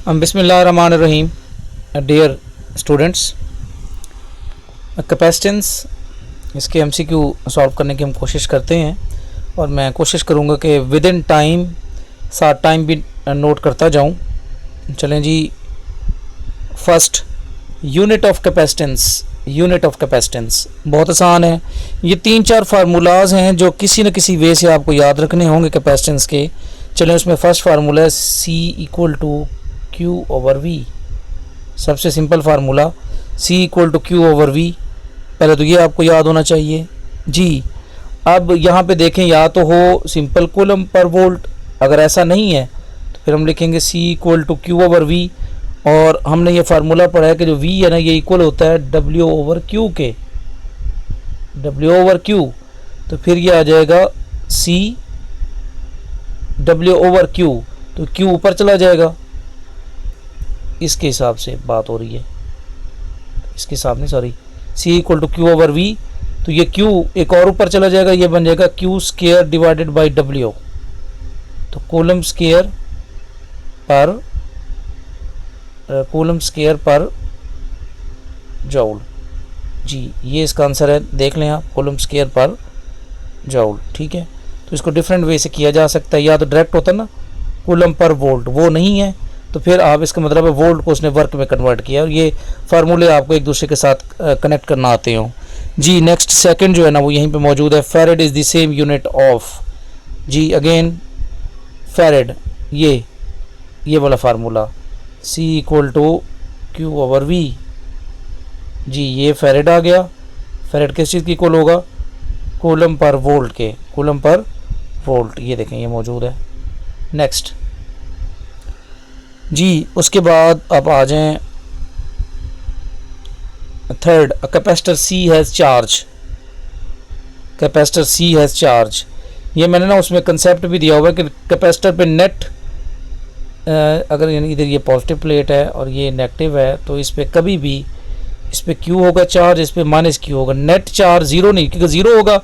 बिस्मिल्लाहिर्रहमानिर्रहीम। Dear students, capacitance इसके MCQ solve करने की हम कोशिश करते हैं और मैं कोशिश करूंगा कि विद इन टाइम साथ टाइम भी नोट करता जाऊं। चलें जी, first unit of capacitance. Unit of capacitance बहुत आसान है। ये 3-4 फार्मूलाज हैं जो किसी न किसी वे से आपको याद रखने होंगे कैपेसिटेंस के। चलें, उसमें फर्स्ट फार्मूला है C equal to Q over V। सबसे simple formula C equal to Q over V। पहले तो ये आपको याद होना चाहिए जी। अब यहाँ पे देखें, या तो हो सिंपल कूलम पर वोल्ट, अगर ऐसा नहीं है तो फिर हम लिखेंगे C equal to Q over V। और हमने ये फार्मूला पढ़ा है कि जो V है ना, ये इक्वल होता है W ओवर Q के, W ओवर Q। तो फिर ये आ जाएगा C W ओवर Q, तो Q ऊपर चला जाएगा। इसके हिसाब से बात हो रही है, इसके हिसाब नहीं, sorry, C equal to Q over V। तो ये Q एक और ऊपर चला जाएगा, ये बन जाएगा Q square divided by W। तो कूलम स्केयर पर जूल जी, ये इसका आंसर है। देख लें आप, कूलम स्केयर पर जूल। ठीक है, तो इसको डिफरेंट वे से किया जा सकता है। या तो डायरेक्ट होता है ना कूलम पर वोल्ट, वो नहीं है तो फिर आप इसका मतलब है वोल्ट को उसने वर्क में कन्वर्ट किया। और ये फार्मूले आपको एक दूसरे के साथ कनेक्ट करना आते हो जी। नेक्स्ट सेकंड जो है ना, वो यहीं पे मौजूद है। Farad is the same unit of जी। अगेन फैरेड, ये वाला formula C equal to Q over V जी। ये फैरेड आ गया। फैरेड किस चीज़ की इक्वल होगा? कूलम पर वोल्ट के, कूलम पर वोल्ट। ये देखें, ये मौजूद है। नेक्स्ट जी, उसके बाद आप आ जाएं third, capacitor C has charge. Capacitor C has charge, ये मैंने ना उसमें कंसेप्ट भी दिया हुआ है कि कैपेसिटर पे नेट, अगर यानी इधर ये पॉजिटिव प्लेट है और ये नेगेटिव है, तो इस पर कभी भी इस पर Q होगा चार्ज, इस पर माइनस Q होगा। नेट चार्ज ज़ीरो नहीं, क्योंकि ज़ीरो होगा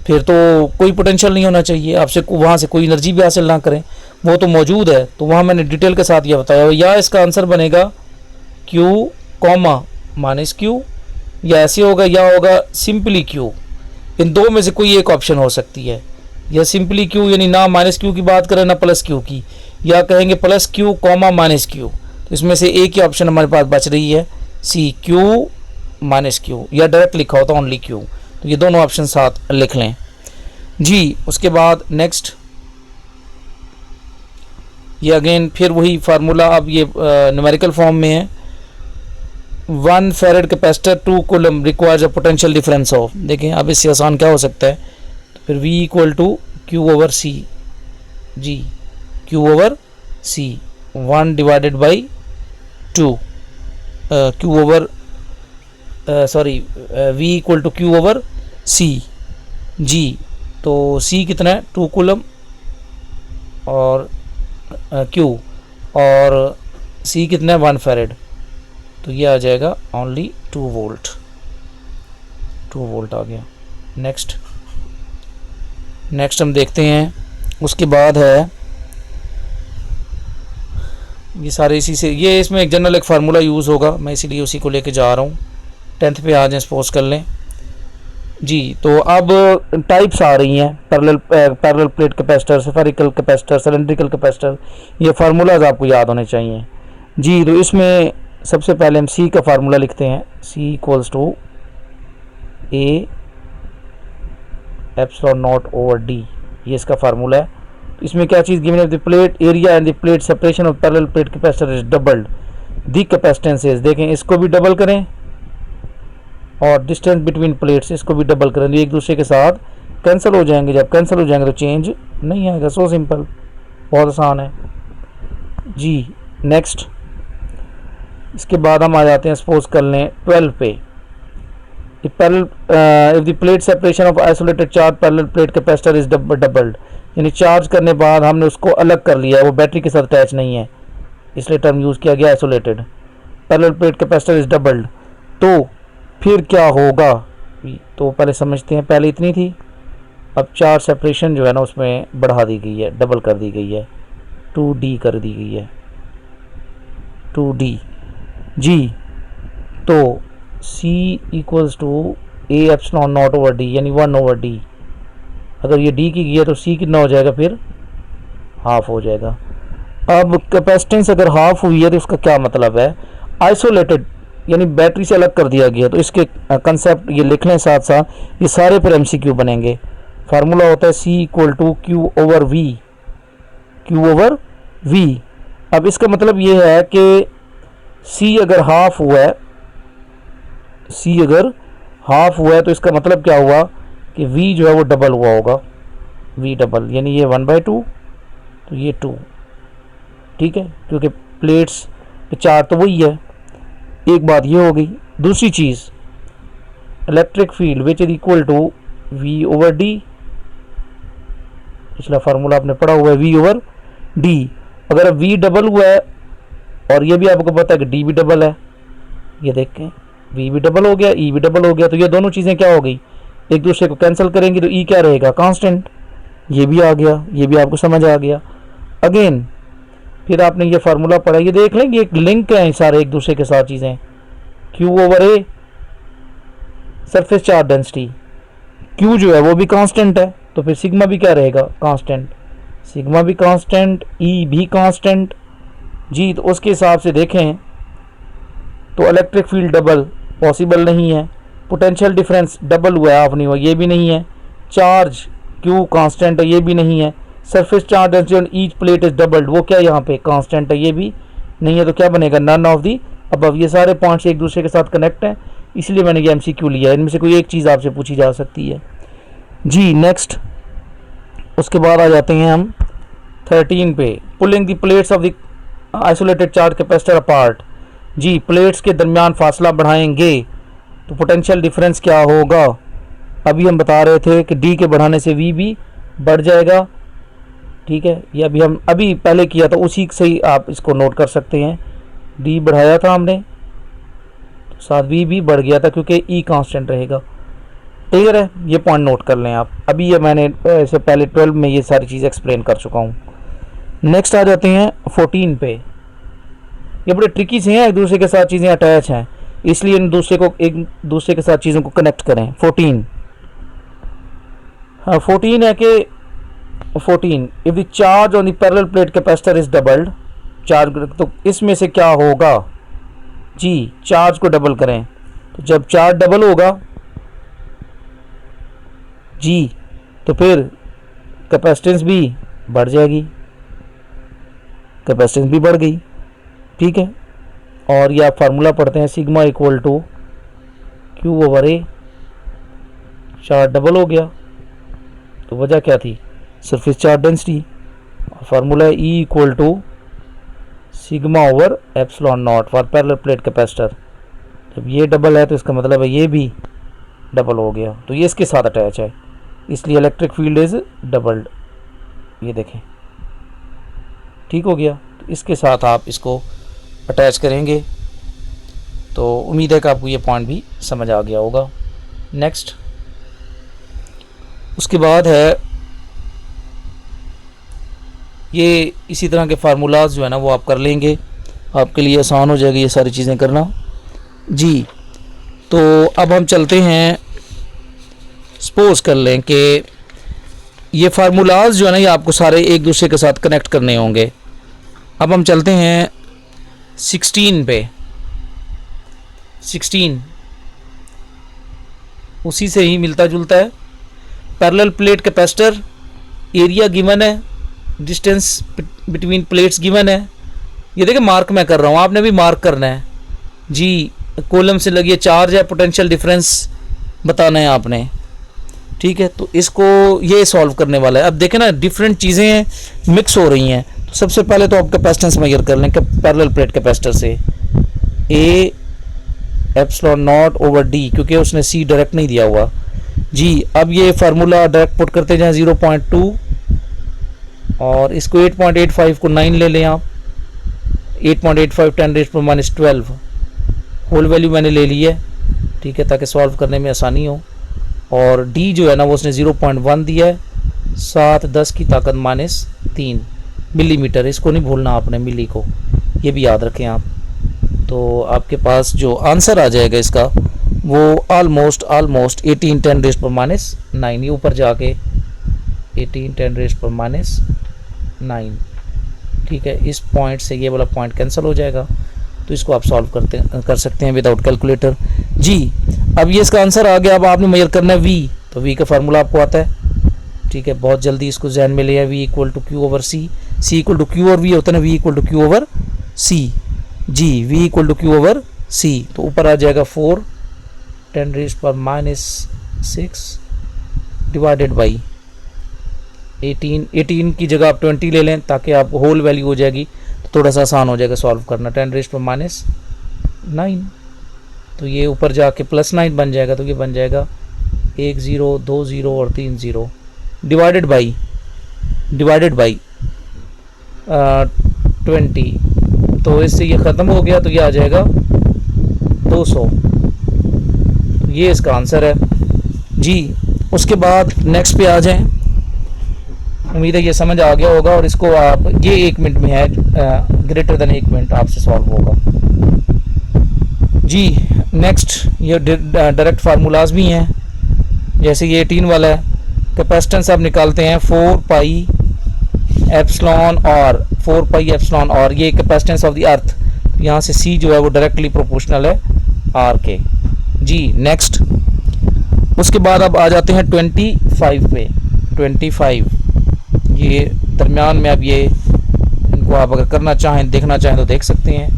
फिर तो कोई पोटेंशियल नहीं होना चाहिए, आपसे वहाँ से कोई एनर्जी भी हासिल ना करें, वो तो मौजूद है। तो वहाँ मैंने डिटेल के साथ ये बताया। या इसका आंसर बनेगा Q कॉमा माइनस Q, या ऐसे होगा, या होगा सिंपली Q। इन दो में से कोई एक ऑप्शन हो सकती है। या सिंपली Q यानी ना माइनस Q की बात करें ना प्लस Q की, या कहेंगे plus Q comma minus Q। तो इसमें से एक ही ऑप्शन हमारे पास बच रही है, C Q माइनस Q, या डायरेक्ट लिखा होता ओनली Q। तो ये दोनों ऑप्शन साथ लिख लें जी। उसके बाद नेक्स्ट, ये अगेन फिर वही फार्मूला, अब ये न्यूमेरिकल फॉर्म में है। 1 farad capacitor 2 coulomb requires a potential difference of. देखें अब इससे आसान क्या हो सकता है? तो फिर V equal to Q over C जी। Q over C 1 divided by 2, Q over sorry V equal to Q over C जी। तो C कितना है? 2 कूलम और Q, और C कितना है? 1 फैरेड। तो ये आ जाएगा ओनली 2 वोल्ट। 2 वोल्ट आ गया। नेक्स्ट हम देखते हैं। उसके बाद है ये सारे इसी से, ये इसमें एक जनरल एक फार्मूला यूज़ होगा, मैं इसीलिए उसी को लेके जा रहा हूँ। 10th पे आ जाए, सपोज कर लें जी। तो अब टाइप्स आ रही हैं, parallel plate capacitor, spherical capacitor, cylindrical capacitor. ये फार्मूलाज आपको याद होने चाहिए जी। तो इसमें सबसे पहले हम C का फार्मूला लिखते हैं। C equals to A epsilon not over D, ये इसका फार्मूला है। तो इसमें क्या चीज़ गिवन है? The plate area and the plate separation of parallel plate capacitor is doubled the capacitances. देखें, इसको भी डबल करें और डिस्टेंस बिटवीन प्लेट्स, इसको भी डबल करें, एक दूसरे के साथ कैंसिल हो जाएंगे। जब कैंसिल हो जाएंगे तो चेंज नहीं आएगा। सो सिंपल, बहुत आसान है जी। नेक्स्ट, इसके बाद हम आ जाते हैं, सपोज कर लें 12 पे। If the plate separation of isolated charge parallel plate capacitor is doubled, यानी चार्ज करने बाद हमने उसको अलग कर लिया है, वो बैटरी के साथ अटैच नहीं है, इसलिए टर्म यूज़ किया गया isolated. Parallel plate capacitor is doubled, तो फिर क्या होगा? तो पहले समझते हैं। पहले इतनी थी, अब चार्ज सेपरेशन जो है ना उसमें बढ़ा दी गई है, डबल कर दी गई है, 2D कर दी गई है। टू डी जी। तो C equals to A epsilon not over D यानी 1/d। अगर ये D की गई है तो C कितना हो जाएगा, फिर हाफ हो जाएगा। अब कैपेसिटेंस अगर हाफ हुई है तो इसका क्या मतलब है, आइसोलेटेड यानी बैटरी से अलग कर दिया गया। तो इसके कंसेप्ट ये लिख लें साथ साथ, ये सारे फिर MCQ बनेंगे। फार्मूला होता है C equal to Q over V। अब इसका मतलब ये है कि C अगर हाफ हुआ है, C अगर हाफ हुआ है तो इसका मतलब क्या हुआ कि V जो है वो डबल हुआ होगा, V डबल यानी ये 1/2 तो ये 2, ठीक है, क्योंकि प्लेट्स पे चार्ज तो वही है। एक बात ये हो गई। दूसरी चीज़, electric field which is equal to V over D। पिछला फार्मूला आपने पढ़ा हुआ है V ओवर D। अगर V डबल हुआ है और ये भी आपको पता है कि D भी डबल है, ये देखें V भी डबल हो गया, E भी डबल हो गया, तो ये दोनों चीज़ें क्या हो गई, एक दूसरे को कैंसिल करेंगी तो E क्या रहेगा, कांस्टेंट। ये भी आ गया, ये भी आपको समझ आ गया। अगेन फिर आपने ये फार्मूला पढ़ा, ये देख लेंगे एक लिंक है सारे एक दूसरे के साथ चीज़ें। Q over A surface charge density, Q जो है वो भी कांस्टेंट है, तो फिर सिग्मा भी क्या रहेगा, कांस्टेंट। सिग्मा भी कांस्टेंट, E भी कांस्टेंट जी। तो उसके हिसाब से देखें तो इलेक्ट्रिक फील्ड डबल पॉसिबल नहीं है, पोटेंशियल डिफरेंस डबल हुआ है, हाफ नहीं हुआ, ये भी नहीं है। चार्ज Q कांस्टेंट है, ये भी नहीं है। Surface charge density on each plate is doubled, वो क्या यहाँ पे कांस्टेंट है, ये भी नहीं है। तो क्या बनेगा, नन ऑफ दी अबव। ये सारे पॉइंट्स एक दूसरे के साथ कनेक्ट हैं, इसलिए मैंने ये MCQ लिया। इनमें से कोई एक चीज़ आपसे पूछी जा सकती है जी। नेक्स्ट उसके बाद आ जाते हैं हम 13 पे, pulling the plates of the isolated charge capacitor apart जी। प्लेट्स के दरमियान फासला बढ़ाएंगे तो पोटेंशियल डिफरेंस क्या होगा। अभी हम बता रहे थे कि D के बढ़ाने से V भी बढ़ जाएगा, ठीक है। ये अभी हम अभी पहले किया था, उसी से ही आप इसको नोट कर सकते हैं। D बढ़ाया था हमने, तो साथ V भी बढ़ गया था क्योंकि E कांस्टेंट रहेगा। क्लियर है, ये पॉइंट नोट कर लें आप। अभी ये मैंने इससे पहले 12 में ये सारी चीज़ एक्सप्लेन कर चुका हूँ। नेक्स्ट आ जाते हैं 14 पे। ये बड़े ट्रिकी से हैं, एक दूसरे के साथ चीज़ें अटैच हैं, इसलिए इन दूसरे को एक दूसरे के साथ चीज़ों को कनेक्ट करें। 14 हाँ 14 है कि 14 if the charge on the parallel plate capacitor is doubled charge, तो इसमें से क्या होगा जी, चार्ज को डबल करें। तो जब चार्ज डबल होगा जी तो फिर कैपेसिटेंस भी बढ़ जाएगी, कैपेसिटेंस भी बढ़ गई, ठीक है। और ये आप फार्मूला पढ़ते हैं, sigma equal to Q over A। Charge double हो गया तो वजह क्या थी, सरफेस चार्ज डेंसिटी। और formula E equal to sigma over epsilon naught for parallel plate capacitor. जब ये डबल है तो इसका मतलब है ये भी डबल हो गया, तो ये इसके साथ अटैच है, इसलिए इलेक्ट्रिक फील्ड इज डबल्ड। ये देखें, ठीक हो गया। तो इसके साथ आप इसको अटैच करेंगे तो उम्मीद है कि आपको ये पॉइंट भी समझ आ गया होगा। नेक्स्ट उसके बाद है ये इसी तरह के फार्मूलाज जो है ना वो आप कर लेंगे, आपके लिए आसान हो जाएगी ये सारी चीज़ें करना जी। तो अब हम चलते हैं, सपोज कर लें कि ये फार्मूलाज जो है ना ये आपको सारे एक दूसरे के साथ कनेक्ट करने होंगे। अब हम चलते हैं 16 पे। 16 उसी से ही मिलता जुलता है। Parallel plate capacitor, area given है, डिस्टेंस बिटवीन प्लेट्स गिवन है। ये देखिए मार्क मैं कर रहा हूँ, आपने भी मार्क करना है जी। कॉलम से लगी चार्ज है, पोटेंशियल डिफरेंस बताना है आपने, ठीक है। तो इसको ये सॉल्व करने वाला है। अब देखें ना डिफरेंट चीज़ें मिक्स हो रही हैं। तो सबसे पहले तो आप कैपेसिटेंस मेजर कर लें पैरेलल प्लेट कैपेसिटर से, A epsilon not over D, क्योंकि उसने C डायरेक्ट नहीं दिया हुआ जी। अब ये फार्मूला डायरेक्ट पुट करते जाएं 0.2 और इसको 8.85 को 9 ले लें आप। 8.85 10⁻⁻12 होल वैल्यू मैंने ले ली है, ठीक है, ताकि सॉल्व करने में आसानी हो। और D जो है ना वो उसने 0.1 दिया है, 7 10 की ताकत -3 मिलीमीटर। इसको नहीं भूलना आपने, मिली को, ये भी याद रखें आप। तो आपके पास जो आंसर आ जाएगा इसका वो ऑलमोस्ट 18 10 रेज़ पर माइनस 9, ये ऊपर जाके 18 10 रेज़ पर माइनस 9। ठीक है, इस पॉइंट से ये वाला पॉइंट कैंसिल हो जाएगा, तो इसको आप सॉल्व कर सकते हैं विदाउट कैलकुलेटर। जी, अब ये इसका आंसर आ गया। अब आपने मेजर करना है v, तो v का फार्मूला आपको आता है। ठीक है, बहुत जल्दी इसको जहन में लिया, v equal to Q over C. C equal to Q और v होता है ना, v equal to Q over C. जी, v equal to Q over C, तो ऊपर आ जाएगा 4 10 रेज़ पर माइनस 6 डिवाइडेड बाई 18 की जगह आप 20 ले लें ताकि आप होल वैल्यू हो जाएगी, तो थोड़ा सा आसान हो जाएगा सॉल्व करना। 10 रेज़ पर माइनस 9, तो ये ऊपर जाके प्लस 9 बन जाएगा, तो ये बन जाएगा 1 0 2 0 और 3 0 डिवाइडेड बाई 20, तो इससे ये ख़त्म हो गया, तो ये आ जाएगा 200। तो ये इसका आंसर है जी। उसके बाद नेक्स्ट पे आ जाएं। उम्मीद है ये समझ आ गया होगा, और इसको आप ये 1 मिनट में है, ग्रेटर देन 1 मिनट आपसे सॉल्व होगा जी। नेक्स्ट ये डायरेक्ट फार्मूलाज भी हैं, जैसे ये 18 वाला है। कैपेसिटेंस आप निकालते हैं 4 पाई एप्सिलॉन और ये कैपेसिटेंस ऑफ द अर्थ, यहाँ से C जो है वो डायरेक्टली प्रोपोर्शनल है R के जी। नेक्स्ट उसके बाद अब आ जाते हैं 25 पे। 25 ये दरमियान में, अब ये इनको आप अगर करना चाहें, देखना चाहें तो देख सकते हैं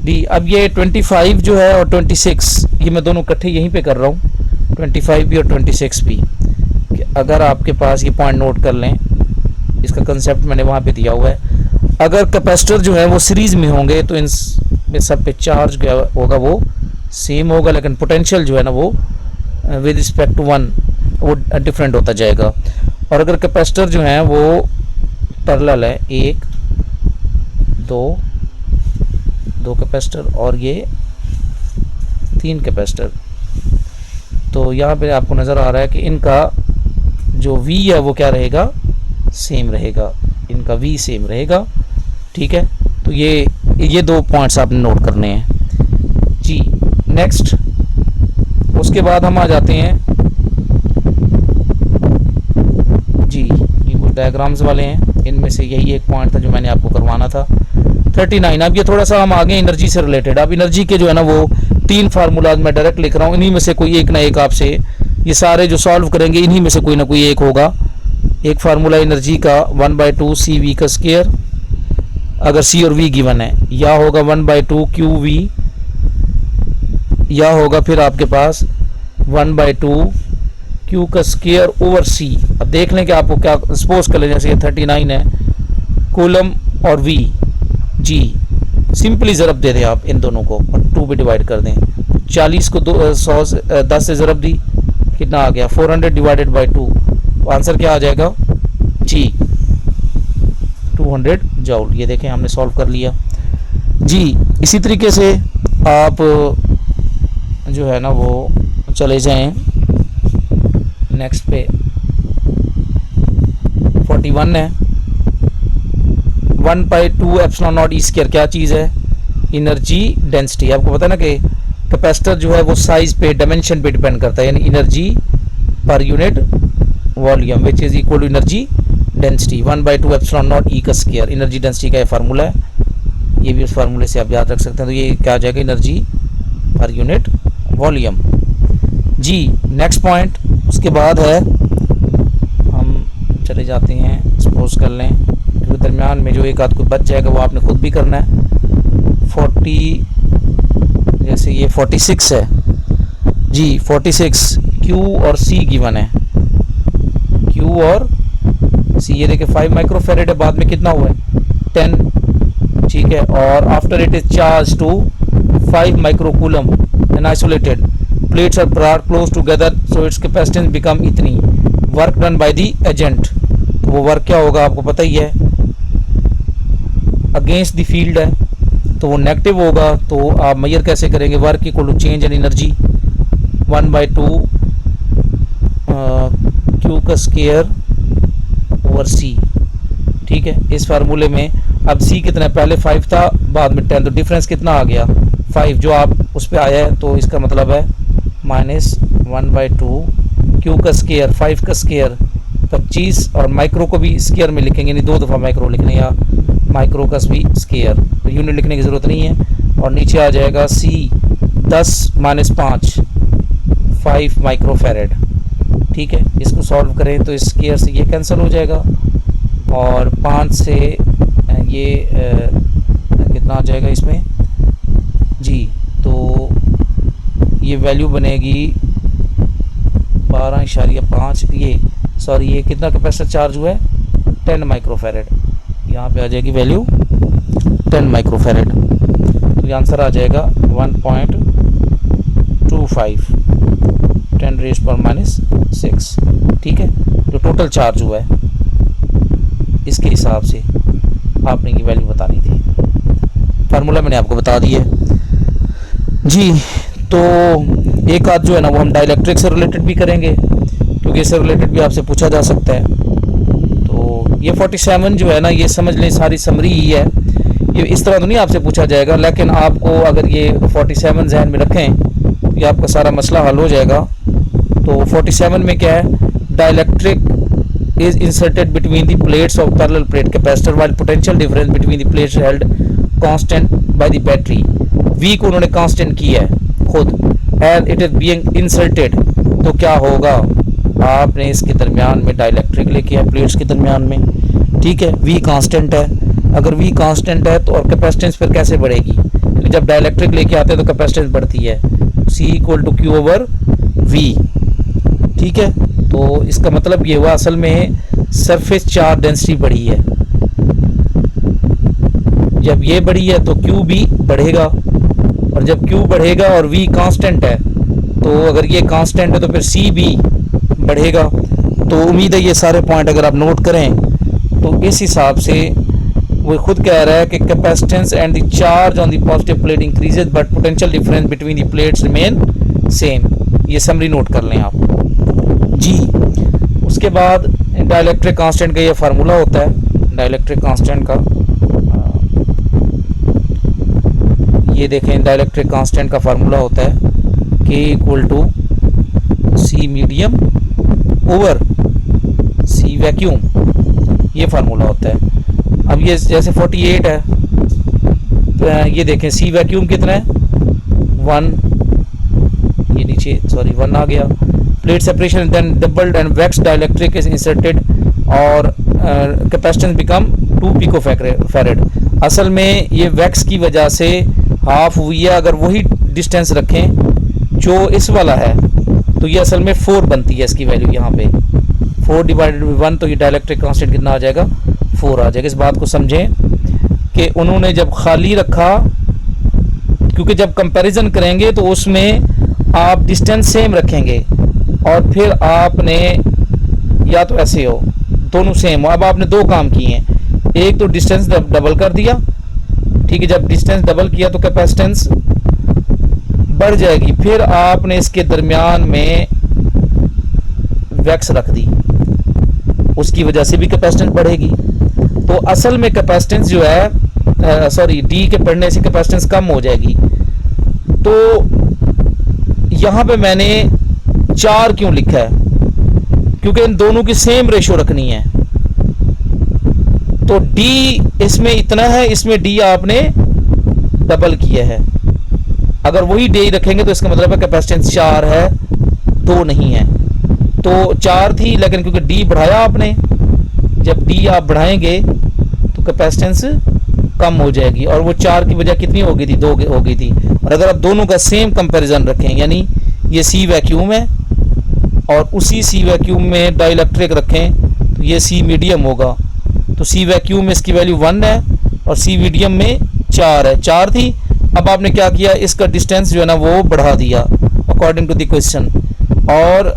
डी। अब ये 25 जो है और 26, ये मैं दोनों इकट्ठे यहीं पे कर रहा हूँ, 25 भी और 26 भी। कि अगर आपके पास ये पॉइंट नोट कर लें, इसका कंसेप्ट मैंने वहाँ पे दिया हुआ है। अगर कैपेसिटर जो है वो सीरीज़ में होंगे तो इन सब पे चार्ज होगा वो सेम होगा, लेकिन पोटेंशियल जो है ना वो विद रिस्पेक्ट टू 1 वो डिफरेंट होता जाएगा। और अगर कैपेसिटर जो है वो पैरेलल है, 1 2 कैपेसिटर और ये 3 कैपेसिटर, तो यहाँ पे आपको नज़र आ रहा है कि इनका जो V है वो क्या रहेगा, सेम रहेगा, इनका V सेम रहेगा। ठीक है, तो ये 2 पॉइंट्स आपने नोट करने हैं जी। नेक्स्ट उसके बाद हम आ जाते हैं जी, ये कुछ डायग्राम्स वाले हैं, इनमें से यही एक पॉइंट था जो मैंने आपको करवाना था। 39, अब ये थोड़ा सा हम आगे एनर्जी से रिलेटेड। अब एनर्जी के जो है ना वो 3 फार्मूलाज मैं डायरेक्ट लिख रहा हूँ, इन्हीं में से कोई एक ना एक आपसे, ये सारे जो सॉल्व करेंगे इन्हीं में से कोई ना कोई एक होगा। एक फार्मूला एनर्जी का 1/2 CV का स्क्वायर, अगर C और V गिवन है, या होगा 1/2 QV, या होगा फिर आपके पास 1/2 Q का स्क्वायर ओवर C। अब देख लें कि आपको क्या, सपोज कर लें जैसे ये 39 है, कूलम और V जी, सिंपली ज़रब दे दें आप इन दोनों को और 2 पे डिवाइड कर दें। 40 को 10 से ज़रब दी, कितना आ गया 400 डिवाइडेड बाई 2, तो आंसर क्या आ जाएगा जी 200 जूल। ये देखें हमने सॉल्व कर लिया जी। इसी तरीके से आप जो है ना वो चले जाएं नेक्स्ट पे। 41 है, 1/2 एप्सिलॉन नॉट ई स्क्वायर क्या चीज़ है, एनर्जी डेंसिटी। आपको पता है ना कि कैपेसिटर जो है वो साइज पे, डायमेंशन पे डिपेंड करता है, यानी energy per unit volume which is equal to energy density 1/2 epsilon not E का स्क्वायर। एनर्जी डेंसिटी का ये फार्मूला है, ये भी उस फार्मूले से आप याद रख सकते हैं। तो ये क्या आ जाएगा, एनर्जी पर यूनिट वॉल्यूम जी। नेक्स्ट पॉइंट उसके बाद है, हम चले जाते हैं, सपोज कर लें क्योंकि दरमियान में जो एक आध कोई बच जाएगा वो आपने खुद भी करना है। 40 जैसे ये 46 है जी, 46 Q और C गिवन है, Q और C। ये देखिए 5 माइक्रोफेरेड है, बाद में कितना हुआ है 10, ठीक है। और after it is charge to 5 microcoulomb and isolated plates are brought close together so its capacitance become इतनी, work done by the agent. तो वो वर्क क्या होगा आपको पता ही है, अगेंस्ट द फील्ड है तो वो नेगेटिव होगा। तो आप मेजर कैसे करेंगे, work equal to change in energy 1/2 Q का स्क्वायर ओवर C, ठीक है। इस फार्मूले में अब C कितना है, पहले 5 था बाद में 10, तो डिफरेंस कितना आ गया 5 जो आप उस पर आया है, तो इसका मतलब है -1/2 Q का स्केयर 5 का स्केयर 25 और माइक्रो को भी स्केयर में लिखेंगे, यानी 2 दफ़ा माइक्रो लिखने या माइक्रो का भी स्केयर, तो यूनिट लिखने की ज़रूरत नहीं है। और नीचे आ जाएगा C 10 - 5 माइक्रोफेरेड। ठीक है, इसको सॉल्व करें तो इस स्केयर से ये कैंसिल हो जाएगा और 5 से ये कितना आ जाएगा इसमें जी, तो ये वैल्यू बनेगी 12.5, ये कितना कैपेसिटर चार्ज हुआ है 10 माइक्रोफेरेड, यहाँ पे आ जाएगी वैल्यू 10 माइक्रोफेरेड, तो ये आंसर आ जाएगा 1.25 10⁻⁻6। ठीक है, जो टोटल चार्ज हुआ है इसके हिसाब से आपने ये वैल्यू बतानी थी। फार्मूला मैंने आपको बता दिया जी। तो एक आध जो है ना वो हम डाइलेक्ट्रिक से रिलेटेड भी करेंगे, क्योंकि इससे रिलेटेड भी आपसे पूछा जा सकता है। तो ये 47 जो है ना, ये समझ लें सारी समरी ही है, ये इस तरह तो नहीं आपसे पूछा जाएगा, लेकिन आपको अगर ये 47 जहन में रखें तो ये आपका सारा मसला हल हो जाएगा। तो 47 में क्या है, dielectric is inserted between the plates of parallel plate capacitor while potential difference between the plates held constant by the battery। V को उन्होंने कांस्टेंट किया है खुद, and it is being inserted, तो क्या होगा, आपने इसके दरमियान में डाइलेक्ट्रिक लेके है प्लेट्स के दरमियान में। ठीक है, V कांस्टेंट है, अगर V कांस्टेंट है तो और कैपेसिटेंस फिर कैसे बढ़ेगी, जब डाइलेक्ट्रिक लेके आते हैं तो कैपेसिटेंस बढ़ती है, C = Q/V। ठीक है, तो इसका मतलब ये हुआ असल में सरफेस चार्ज डेंसिटी बढ़ी है, जब ये बढ़ी है तो Q भी बढ़ेगा, और जब Q बढ़ेगा और V कांस्टेंट है, तो अगर ये कांस्टेंट है तो फिर C भी बढ़ेगा। तो उम्मीद है ये सारे पॉइंट अगर आप नोट करें तो इस हिसाब से वो खुद कह रहा है कि capacitance and the charge on the positive plate increases but potential difference between the plates remain same. ये समरी नोट कर लें आप जी। उसके बाद डाइलेक्ट्रिक कांस्टेंट का ये फार्मूला होता है, डाइलेक्ट्रिक कांस्टेंट का ये देखें, डाइलेक्ट्रिक कांस्टेंट का फार्मूला होता है K = C medium over C vacuum, ये फार्मूला होता है। अब ये जैसे 48 है, ये देखें C वैक्यूम कितना है 1, ये नीचे 1 आ गया। Plate separation then doubled and wax dielectric is inserted और कैपेसिटेंस बिकम 2 पिकोफैरेड। असल में ये वैक्स की वजह से हाफ हुई है, अगर वही डिस्टेंस रखें जो इस वाला है तो ये असल में 4 बनती है इसकी वैल्यू, यहाँ पे 4/1, तो ये डाइलेक्ट्रिक कांस्टेंट कितना आ जाएगा 4 आ जाएगा। इस बात को समझें कि उन्होंने जब खाली रखा, क्योंकि जब कंपैरिजन करेंगे तो उसमें आप डिस्टेंस सेम रखेंगे और फिर आपने या तो ऐसे हो दोनों सेम हो। अब आपने 2 काम किए हैं, एक तो डिस्टेंस डबल कर दिया, ठीक है, जब डिस्टेंस डबल किया तो कैपेसिटेंस बढ़ जाएगी, फिर आपने इसके दरमियान में वैक्स रख दी, उसकी वजह से भी कैपेसिटेंस बढ़ेगी। तो असल में कैपेसिटेंस जो है डी के बढ़ने से कैपेसिटेंस कम हो जाएगी। तो यहां पे मैंने 4 क्यों लिखा है, क्योंकि इन दोनों की सेम रेशो रखनी है। तो D इसमें इतना है, इसमें D आपने डबल किया है। अगर वही D रखेंगे तो इसका मतलब है कैपेसिटेंस 4 है, 2 नहीं है। तो 4 थी, लेकिन क्योंकि D बढ़ाया आपने, जब D आप बढ़ाएंगे तो कैपेसिटेंस कम हो जाएगी, और वो 4 की वजह कितनी हो गई थी 2 हो गई थी। और अगर आप दोनों का सेम कंपैरिजन रखें, यानी ये C वैक्यूम है और उसी C वैक्यूम में डाइलेक्ट्रिक रखें तो ये C मीडियम होगा। तो C वैक्यूम में इसकी वैल्यू 1 है और C मीडियम में 4 है, 4 थी। अब आपने क्या किया, इसका डिस्टेंस जो है ना वो बढ़ा दिया अकॉर्डिंग टू द क्वेश्चन, और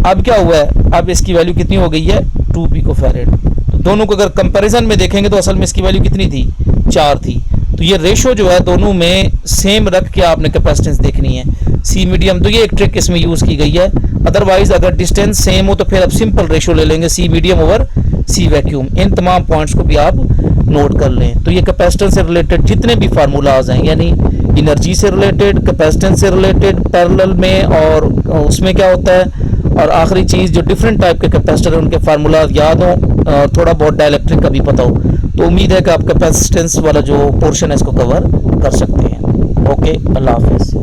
अब क्या हुआ है, अब इसकी वैल्यू कितनी हो गई है 2 पिकोफैरेड। तो दोनों को अगर कंपैरिजन में देखेंगे तो असल में इसकी वैल्यू कितनी थी 4 थी। तो ये रेशो जो है दोनों में सेम रख के आपने कैपेसिटेंस देखनी है C मीडियम। तो ये एक ट्रिक इसमें यूज़ की गई है। अदरवाइज अगर डिस्टेंस सेम हो तो फिर आप सिंपल रेशो ले लेंगे C medium over C vacuum. इन तमाम पॉइंट्स को भी आप नोट कर लें। तो ये कैपेसिटेंस से रिलेटेड जितने भी फार्मूलाज हैं, यानी एनर्जी से रिलेटेड, कैपेसिटेंस से रिलेटेड पैरेलल में, और उसमें क्या होता है, और आखिरी चीज़ जो डिफरेंट टाइप के कैपेसिटर हैं उनके फार्मूलाज याद हों, थोड़ा बहुत डाइलेक्ट्रिक का भी पता हो, तो उम्मीद है कि आप कैपेसिटेंस वाला जो पोर्शन है इसको कवर कर सकते हैं। ओके, अल्लाह हाफिज़।